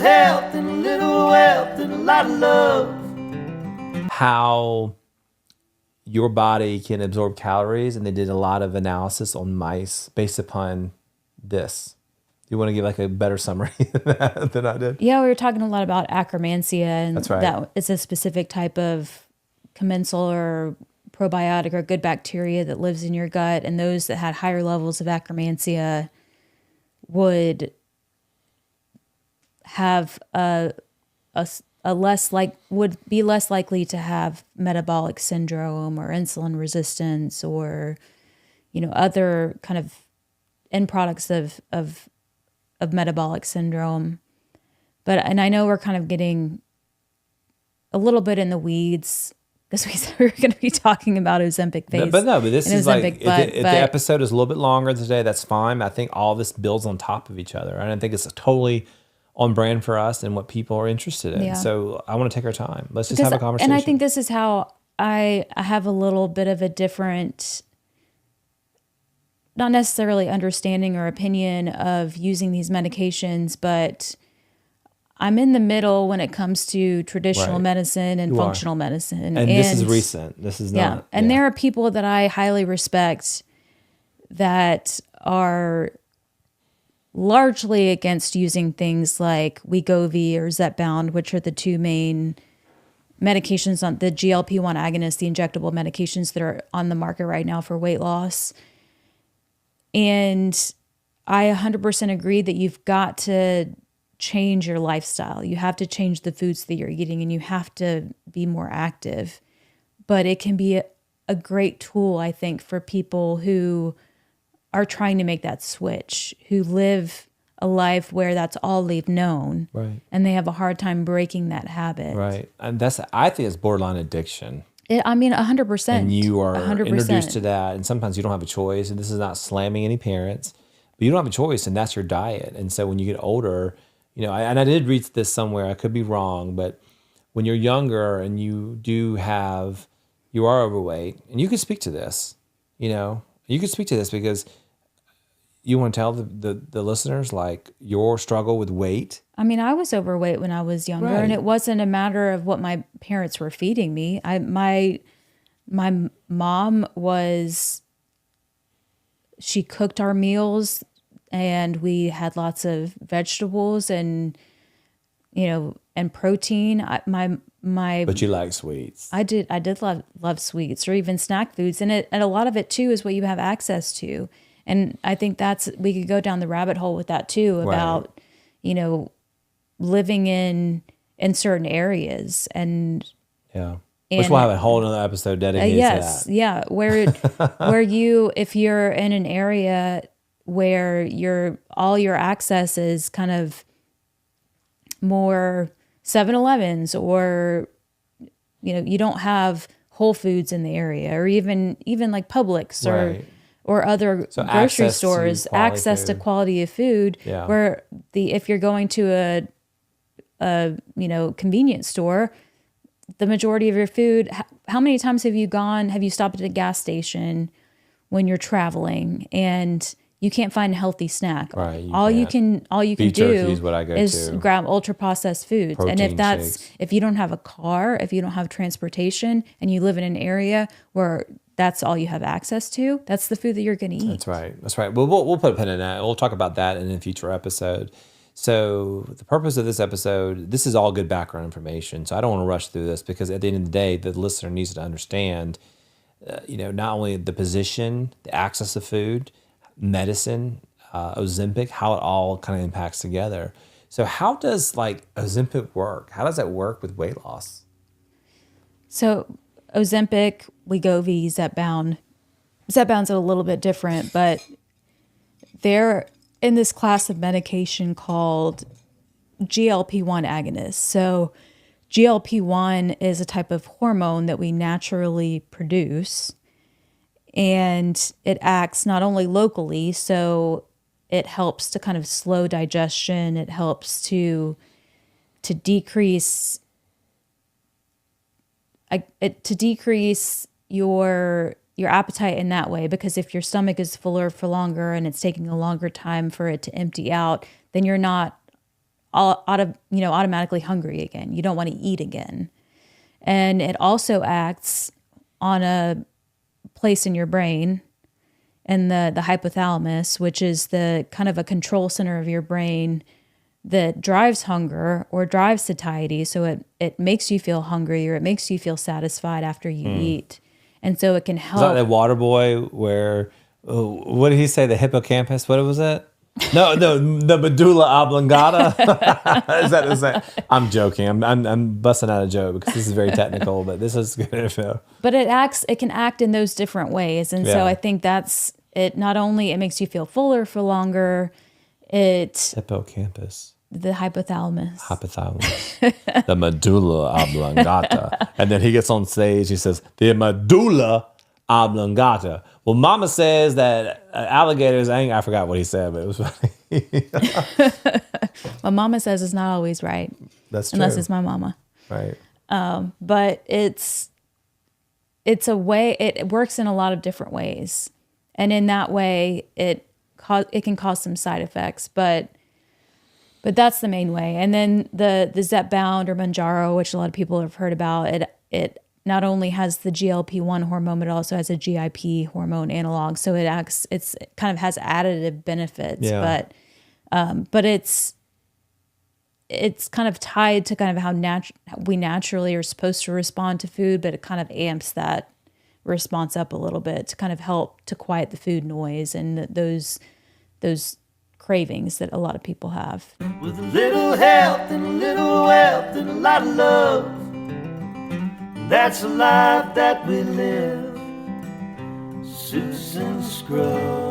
health and a little wealth and a lot of love. How your body can absorb calories, and they did a lot of analysis on mice based upon this. You want to give like a better summary than I did? Yeah, we were talking a lot about Akkermansia, and that's right. That is a specific type of commensal or probiotic or good bacteria that lives in your gut, and those that had higher levels of Akkermansia would have would be less likely to have metabolic syndrome or insulin resistance or, other kind of end products of metabolic syndrome. And I know we're kind of getting a little bit in the weeds because we said we were going to be talking about Ozempic face. But this is Ozempic if the episode is a little bit longer today, that's fine. I think all this builds on top of each other. And I think it's totally on brand for us and what people are interested in. Yeah. So I want to take our time. Let's just have a conversation. And I think this is how I have a little bit of a different, not necessarily understanding or opinion of using these medications, but I'm in the middle when it comes to traditional medicine and functional medicine. And this is recent. This is not. Yeah. And there are people that I highly respect that are largely against using things like Wegovy or Zepbound, which are the two main medications on the GLP-1 agonists, the injectable medications that are on the market right now for weight loss. And I 100% agree that you've got to change your lifestyle. You have to change the foods that you're eating, and you have to be more active. But it can be a great tool, I think, for people who are trying to make that switch, who live a life where that's all they've known. Right. And they have a hard time breaking that habit. Right. And I think it's borderline addiction. 100%. And you are 100%. Introduced to that. And sometimes you don't have a choice. And this is not slamming any parents, but you don't have a choice, and that's your diet. And so when you get older, and I did read this somewhere, I could be wrong, but when you're younger and you are overweight, and you can speak to this, you can speak to this because you want to tell the listeners like your struggle with weight. I mean, I was overweight when I was younger, and it wasn't a matter of what my parents were feeding me. My mom she cooked our meals, and we had lots of vegetables and protein. But you like sweets. I did love sweets or even snack foods, and a lot of it too is what you have access to. And I think we could go down the rabbit hole with that too about, living in certain areas and which we'll have a whole other episode dedicated to that. Yeah. Where if you're in an area where all your access is kind of more 7-Elevens or, you don't have Whole Foods in the area or even like Publix or other grocery stores, access to quality of food, where if you're going to a convenience store, the majority of your food, how many times have you stopped at a gas station when you're traveling and you can't find a healthy snack? Right, all you can do is to. grab ultra processed foods. Protein and shakes. if you don't have a car, if you don't have transportation, and you live in an area where that's all you have access to, that's the food that you're going to eat. That's right. Well, we'll put a pin in that. We'll talk about that in a future episode. So the purpose of this episode, this is all good background information. So I don't want to rush through this because at the end of the day, the listener needs to understand, not only the position, the access to food, medicine, Ozempic, how it all kind of impacts together. So how does Ozempic work? How does that work with weight loss? So Ozempic, Wegovy, Zepbound. Zepbound's a little bit different, but they're in this class of medication called GLP-1 agonists. So GLP-1 is a type of hormone that we naturally produce, and it acts not only locally, so it helps to kind of slow digestion. It helps to decrease your appetite in that way, because if your stomach is fuller for longer and it's taking a longer time for it to empty out, then you're not automatically hungry again. You don't want to eat again. And it also acts on a place in your brain, and the hypothalamus, which is the kind of a control center of your brain that drives hunger or drives satiety. So it makes you feel hungry, or it makes you feel satisfied after you eat. And so it can help. Is that the water boy where, what did he say? The hippocampus? What was it? No, the medulla oblongata. Is that? I'm joking. I'm busting out a joke because this is very technical, but this is good info. But it can act in those different ways. And so I think that's it. Not only it makes you feel fuller for longer, hippocampus. The hypothalamus. The medulla oblongata. And then he gets on stage, he says, the medulla oblongata. Well, Mama says that alligators I forgot what he said, but it was funny. Well, Mama says it's not always right. That's true. Unless it's my mama. Right. But it's a way, it works in a lot of different ways. And in that way, it can cause some side effects, but that's the main way. And then the Zepbound or Mounjaro, which a lot of people have heard about, it not only has the GLP-1 hormone, but it also has a GIP hormone analog. So it kind of has additive benefits, but it's kind of tied to kind of how we naturally are supposed to respond to food, but it kind of amps that response up a little bit to kind of help to quiet the food noise and those cravings that a lot of people have. With a little health and a little wealth and a lot of love, that's a life that we live. Suits and scrubs.